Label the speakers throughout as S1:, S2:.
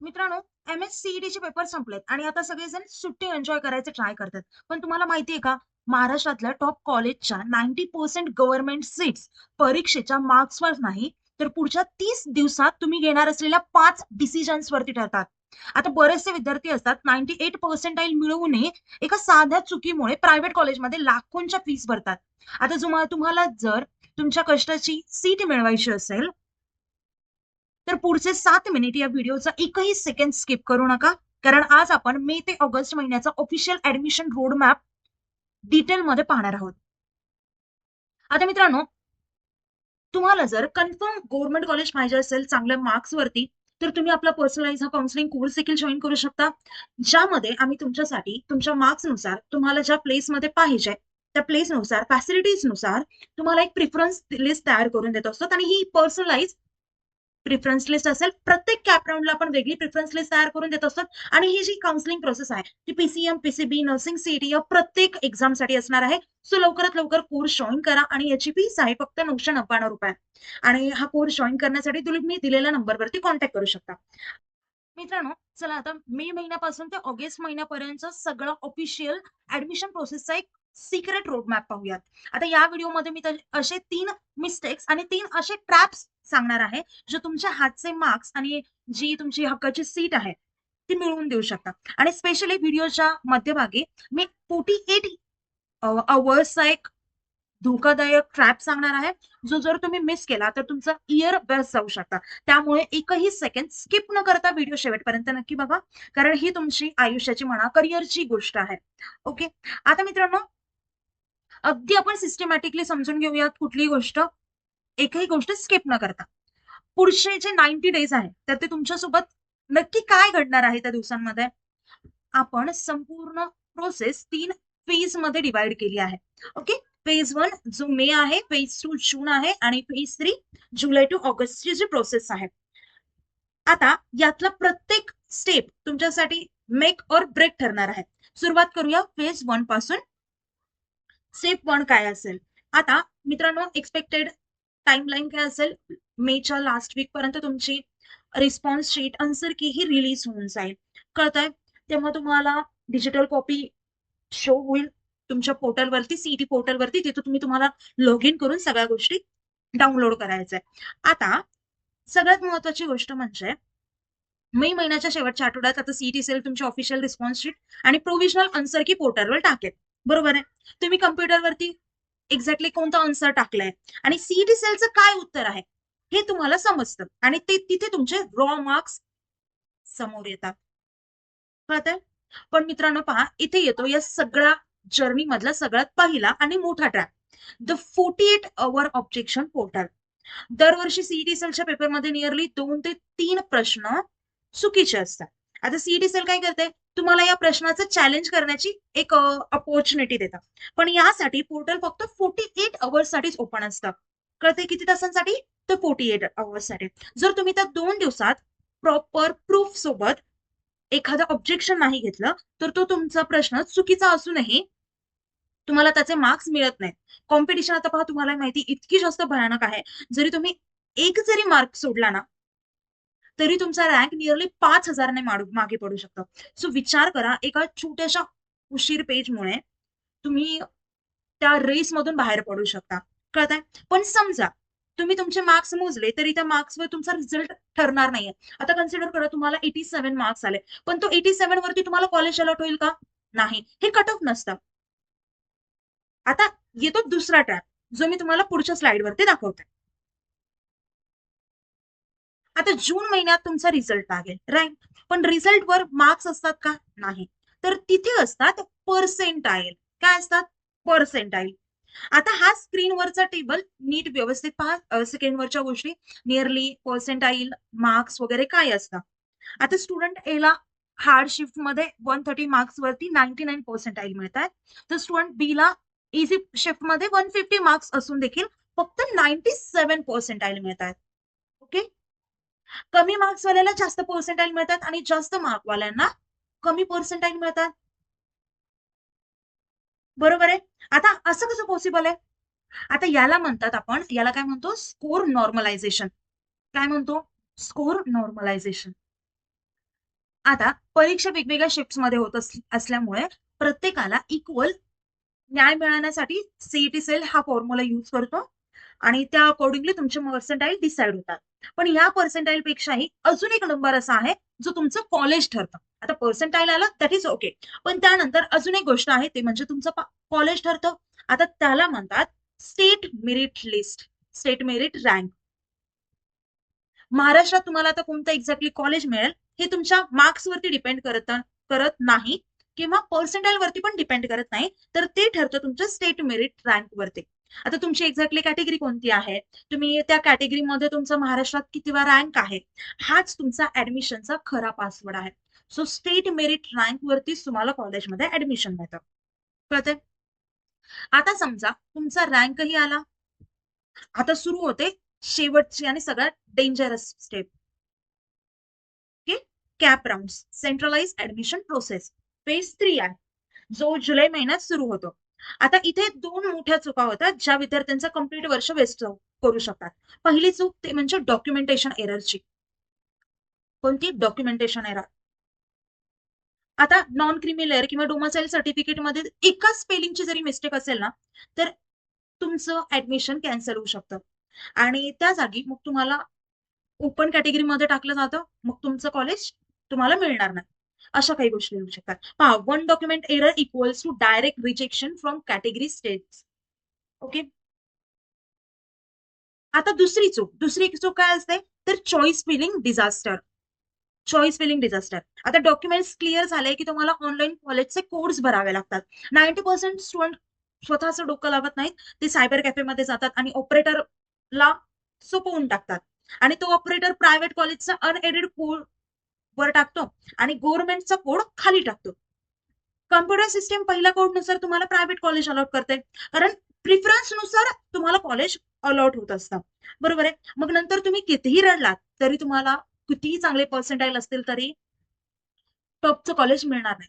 S1: मित्रांनो, एम-एस-सी-ई-टीचे पेपर संपलेत आणि आता सगळेजण सुट्टी एन्जॉय करायचे ट्राय करतात. पण तुम्हाला माहिती आहे का, महाराष्ट्रातल्या टॉप कॉलेजच्या 90% गव्हर्नमेंट सीट्स परीक्षेच्या मार्क्सवर नाही, तर पुढच्या 30 दिवसात तुम्ही घेणार असलेल्या 5 डिसिजन्सवरती ठरतात. आता बरेचसे विद्यार्थी असतात 98 पर्सेंटाइल मिळवूनही एका साध्या चुकीमुळे प्रायव्हेट कॉलेजमध्ये लाखोंच्या फीस भरतात. आता तुम्हाला जर तुमच्या कष्टाची सीट मिळवायची असेल, तर पुढचे 7 मिनिट या व्हिडिओचा एकही सेकंड स्किप करू नका. कारण आज आपण मे ते ऑगस्ट महिन्याचा ऑफिशियल ऍडमिशन रोड मॅप डिटेलमध्ये पाहणार आहोत. आता मित्रांनो, तुम्हाला जर कन्फर्म गव्हर्नमेंट कॉलेज पाहिजे असेल चांगल्या मार्क्स वरती, तर तुम्ही आपला पर्सनलाइज हा काउन्सिलिंग कोर्स देखील जॉईन करू शकता, ज्यामध्ये आम्ही तुमच्यासाठी तुमच्या मार्क्सनुसार तुम्हाला ज्या प्लेसमध्ये पाहिजे त्या प्लेसनुसार फॅसिलिटीजनुसार तुम्हाला एक प्रिफरन्स लिस्ट तयार करून देत असतो. आणि ही पर्सनलाइज प्रिफरन्स लिस्ट असेल. प्रत्येक कॅप राऊंडला आपण वेगळी प्रिफरन्स लिस्ट तयार करून देत असतो. आणि ही जी काउन्सिलिंग प्रोसेस आहे ती पीसीएम, पीसीबी, नर्सिंग, सीईटी या प्रत्येक एक्झामसाठी असणार आहे. सो लवकरात लवकर कोर्स जॉईन करा आणि याची फीस आहे फक्त ₹999. आणि हा कोर्स जॉईन करण्यासाठी तुम्ही दिलेल्या नंबरवरती कॉन्टॅक्ट करू शकता. मित्रांनो, चला आता मे महिन्यापासून ते ऑगस्ट महिन्यापर्यंत सगळं ऑफिशियल ऍडमिशन प्रोसेसचा एक सिक्रेट रोड मॅप पाहूयात. आता या व्हिडिओमध्ये मी असे 3 मिस्टेक्स आणि 3 असे ट्रॅप्स सांगणार आहे, जे तुमच्या हातचे मार्क्स आणि जी तुमची हक्काची सीट आहे ती मिळवून देऊ शकता. आणि स्पेशली व्हिडिओच्या मध्यभागी मी 48 अवर्सचा एक धोकादायक ट्रॅप सांगणार आहे, जो जर तुम्ही मिस केला तर तुमचा इयर बेस्ट जाऊ शकता. त्यामुळे एकही सेकंड स्किप न करता व्हिडिओ शेवटपर्यंत नक्की बघा, कारण ही तुमची आयुष्याची म्हणा करिअरची गोष्ट आहे. ओके. आता मित्रांनो, अगदी आपण सिस्टमॅटिकली समजून घेऊयात कुठलीही गोष्ट, एकही गोष्ट स्किप न करता. पुढचे जे 90 डेज आहे तर ते तुमच्यासोबत नक्की काय घडणार आहे त्या दिवसांमध्ये, आपण संपूर्ण प्रोसेस 3 फेज मध्ये डिवाइड केली आहे. ओके. फेज 1 जो मे आहे, फेज 2 जून आहे आणि फेज 3 जुलै टू ऑगस्टची जी प्रोसेस आहे. आता यातला प्रत्येक स्टेप तुमच्यासाठी मेक और ब्रेक ठरणार आहे. सुरुवात करूया फेज 1 पासून. स्टेप 1 काय असेल? आता मित्रांनो, एक्सपेक्टेड टाइमलाईन काय असेल? मेच्या लास्ट वीक पर्यंत तुमची रिस्पॉन्स शीट, आन्सर की ही रिलीज होऊन जाईल. कळतंय? तेव्हा तुम्हाला डिजिटल कॉपी शो होईल तुमच्या पोर्टलवरती, सीईटी पोर्टलवरती. तिथे तुम्हाला लॉग इन करून सगळ्या गोष्टी डाउनलोड करायच्या आहे. आता सगळ्यात महत्वाची गोष्ट म्हणजे मे महिन्याच्या शेवटच्या आठवड्यात आता सीईटी सेल तुमची ऑफिशियल रिस्पॉन्स शीट आणि प्रोव्हिजनल आन्सर की पोर्टलवर टाकेल. बरोबर आहे? तुम्ही कम्प्युटरवरती एक्झॅक्टली कोणता आन्सर टाकलाय आणि सीईटी सेलचं काय उत्तर आहे हे तुम्हाला समजतं आणि ते तिथे तुमचे रॉ मार्क्स समोर येतात. कळतंय? पण मित्रांनो पहा, इथे येतो या सगळ्या जर्नी मधला सगळ्यात पहिला आणि मोठा trap, the 48 our objection portal. दरवर्षी सीईटी सेलच्या पेपरमध्ये नियरली 2 ते 3 प्रश्न चुकीचे असतात. आता सीईटी सेल काय करते? तुम्हाला या प्रश्नाचं चॅलेंज करण्याची एक अपॉर्च्युनिटी देतात. पण यासाठी पोर्टल फक्त 48 अवर्स साठीच ओपन असतं. कळते किती तासांसाठी? तर 48 अवर्स साठी. जर तुम्ही त्या 2 दिवसात प्रॉपर प्रूफ सोबत एखादं ऑब्जेक्शन नाही घेतलं, तर तो तुमचा प्रश्न चुकीचा असूनही तुम्हाला त्याचे मार्क्स मिळत नाहीत. कॉम्पिटिशन आता पहा, तुम्हाला माहिती इतकी जास्त भयानक आहे. जरी तुम्ही एक जरी मार्क सोडला ना, तरी तुमचा रँक नियरली 5,000 ने मागे पडू शकतो. सो विचार करा, एका छोट्याशा उशीर पेजमुळे तुम्ही त्या रेसमधून बाहेर पडू शकता. कळतंय? पण समजा तुम्ही तुमचे मार्क्स मोजले तरी त्या मार्क्सवर तुमचा रिझल्ट ठरणार नाहीये. आता कन्सिडर करा तुम्हाला 87 मार्क्स आले, पण तो 87 वरती तुम्हाला कॉलेज अलॉट होईल का? नाही. हे कट ऑफ नसतं. आता येतो दुसरा ट्रॅप, जो मी तुम्हाला पुढच्या स्लाइडवरती दाखवते. आता जून महिन्यात तुमचा रिझल्ट लागेल, राईट? पण रिझल्टवर मार्क्स असतात का? नाही. तर तिथे असतात पर्सेंटाईल. काय असतात? पर्सेंटाईल. आता हा स्क्रीनवरचा टेबल नीट व्यवस्थित पहा. सेकंडवरच्या गोष्टी, नियरली, पर्सेंटाईल, मार्क्स वगैरे काय असतं. आता स्टुडंट एला हार्ड शिफ्ट मध्ये 130 मार्क्स वरती 99 पर्सेंटाईल मिळतात. तर स्टुडंट बी ला इझी शिफ्ट मध्ये 150 मार्क्स असून देखील फक्त 97 पर्सेंटाईल मिळतात. ओके. कमी मार्क्स वाल्याला जास्त पर्सेंटाईल मिळतात आणि जास्त मार्क वाल्यांना कमी पर्सेंटाईल मिळतात. बरोबर आहे? आता असं कसं पॉसिबल आहे? आता याला म्हणतात, आपण याला काय म्हणतो? Score normalisation. काय म्हणतो? Score normalisation. आता परीक्षा वेगवेगळ्या शिफ्ट्समध्ये होत असल्यामुळे प्रत्येकाला इक्वल न्याय मिळवण्यासाठी सीईटी सेल हा फॉर्म्युला युज करतो आणि त्या अकॉर्डिंगली तुमचे पर्सेंटाईल डिसाईड होतात. पण या पर्सेंटाईल पेक्षाही अजून एक नंबर असा आहे जो तुमचं कॉलेज ठरतं. आता पर्सेंटाईल आला दॅट इज ओके, पण त्यानंतर अजून एक गोष्ट आहे ते म्हणजे तुमचं कॉलेज ठरतं. आता त्याला म्हणतात state merit list, state merit rank. महाराष्ट्रात तुम्हाला आता कोणतं एक्झॅक्टली कॉलेज मिळेल हे तुमच्या मार्क्सवरती डिपेंड करत नाही किंवा पर्सेंटाईल वरती पण डिपेंड करत नाही, तर ते ठरतं तुमच्या स्टेट मेरिट रँक वरती. आता तुमची एक्झॅक्टली कॅटेगरी कोणती आहे, तुम्ही त्या कॅटेगरीमध्ये तुमचा महाराष्ट्रात कितीवा रँक आहे, हाच तुमचा ऍडमिशनचा खरा पासवर्ड आहे. सो स्टेट मेरिट रँक वरतीच तुम्हाला कॉलेजमध्ये ऍडमिशन मिळतं. कळतंय? आता समजा तुमचा रँकही आला, आता सुरू होते शेवटची आणि सगळ्यात dangerous step. Okay, cap round, centralise admission process, phase 3 आहे, जो जुलै महिन्यात सुरू होतो. आता इथे दोन मोठ्या चुका होतात ज्या विद्यार्थ्यांचं कंप्लीट वर्ष वेस्ट करू शकतात. पहिली चूक ते म्हणजे डॉक्युमेंटेशन एररची. कोणती? Documentation error. आता नॉन क्रिमी लेअर किंवा डोमासाईल सर्टिफिकेट मध्ये एका स्पेलिंगची जरी मिस्टेक असेल ना, तर तुमचं ऍडमिशन कॅन्सल होऊ शकतं आणि त्या जागी मग तुम्हाला ओपन कॅटेगरीमध्ये टाकलं जातं, मग तुमचं कॉलेज तुम्हाला मिळणार नाही. अशा काही गोष्टी होऊ शकतात. पहा, one document error equals to direct rejection from category status. Okay. आता दुसरी चूक काय असते, तर choice filling disaster. Choice filling disaster. आता डॉक्युमेंट्स क्लिअर झाले की तुम्हाला ऑनलाईन कॉलेजचे कोड्स भरावे लागतात. 90% स्टुडंट स्वतःचं डोकं लावत नाहीत, ते सायबर कॅफेमध्ये जातात आणि ऑपरेटरला सोपवून टाकतात आणि तो ऑपरेटर प्रायव्हेट कॉलेजचा अनएडेड कोड वर टाकतो आणि गव्हर्नमेंटचा कोड खाली टाकतो. कम्प्युटर सिस्टीम पहिल्या कोडनुसार तुम्हाला प्रायव्हेट कॉलेज अलॉट करते, कारण प्रिफरन्सनुसार तुम्हाला कॉलेज अलॉट होत असतं. बरोबर आहे. मग नंतर तुम्ही कितीही रडलात तरी तुम्हाला कितीही चांगले पर्सेंटाईल असतील तरी टॉपचं कॉलेज मिळणार नाही.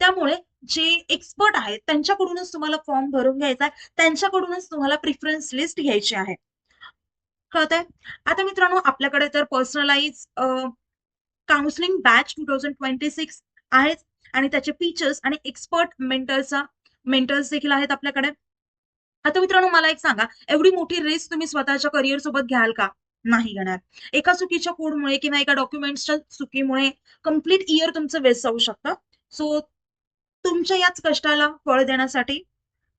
S1: त्यामुळे जे एक्सपर्ट आहेत त्यांच्याकडूनच तुम्हाला फॉर्म भरून घ्यायचा आहे, त्यांच्याकडूनच तुम्हाला प्रिफरन्स लिस्ट घ्यायची आहे. कळतंय? आता मित्रांनो, आपल्याकडे तर पर्सनलाइज काउन्सिलिंग बॅच 2026 आहेत आणि त्याचे फीचर्स आणि एक्सपर्ट मेंटर्स देखील आहेत आपल्याकडे. आता मित्रांनो, मला एक सांगा, एवढी मोठी रिस्क तुम्ही स्वतःच्या करिअर सोबत घ्याल का? नाही घेणार. एका चुकीच्या कोडमुळे किंवा एका डॉक्युमेंट्सच्या चुकीमुळे कंप्लीट इयर तुमचं वेस्ट जाऊ शकतं. सो तुमच्या याच कष्टाला फळ देण्यासाठी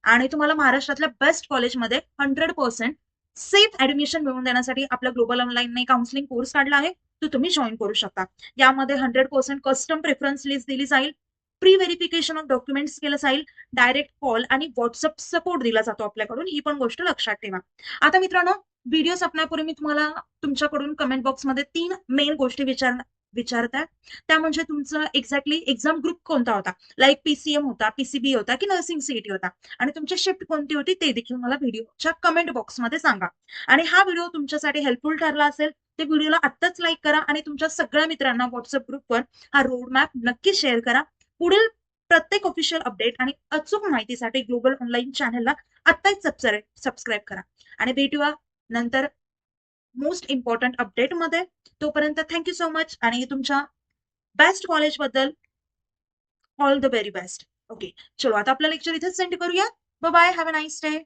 S1: आणि तुम्हाला महाराष्ट्रातल्या बेस्ट कॉलेजमध्ये 100% सेफ ऍडमिशन मिळवून देण्यासाठी आपल्या ग्लोबल ऑनलाईनने काउन्सिलिंग कोर्स काढला आहे, तो तुम्ही जॉईन करू शकता. यामध्ये 100% कस्टम प्रेफरन्स लिस्ट दिली जाईल, प्री व्हेरिफिकेशन ऑफ डॉक्युमेंट्स केलं जाईल, डायरेक्ट कॉल आणि व्हॉट्सअप सपोर्ट दिला जातो आपल्याकडून. ही पण गोष्ट लक्षात ठेवा. आता मित्रांनो, व्हिडिओ संपण्यापूर्वी मी तुम्हाला तुमच्याकडून कमेंट बॉक्समध्ये 3 मेन गोष्टी विचारताय. त्या म्हणजे तुमचं एक्झॅक्टली एक्झाम ग्रुप कोणता होता, लाईक पीसीएम होता, पीसीबी होता की नर्सिंग सीईटी होता, आणि तुमची शिफ्ट कोणती होती ते देखील मला व्हिडिओच्या कमेंट बॉक्समध्ये सांगा. आणि हा व्हिडिओ तुमच्यासाठी हेल्पफुल ठरला असेल तर व्हिडिओला आत्ताच लाईक करा आणि तुमच्या सगळ्या मित्रांना व्हॉट्सअप ग्रुपवर हा रोड मॅप नक्की शेअर करा. पुढील प्रत्येक ऑफिशियल अपडेट आणि अचूक माहितीसाठी ग्लोबल ऑनलाईन चॅनलला आत्ताच सबस्क्राईब करा आणि भेटूया नंतर मोस्ट इम्पॉर्टंट अपडेटमध्ये. तोपर्यंत थँक्यू सो मच आणि तुमच्या बेस्ट कॉलेज बद्दल all the very best. Okay, चलो आता आपलं लेक्चर इथेच सेंड करूया. Bye bye, have a nice day.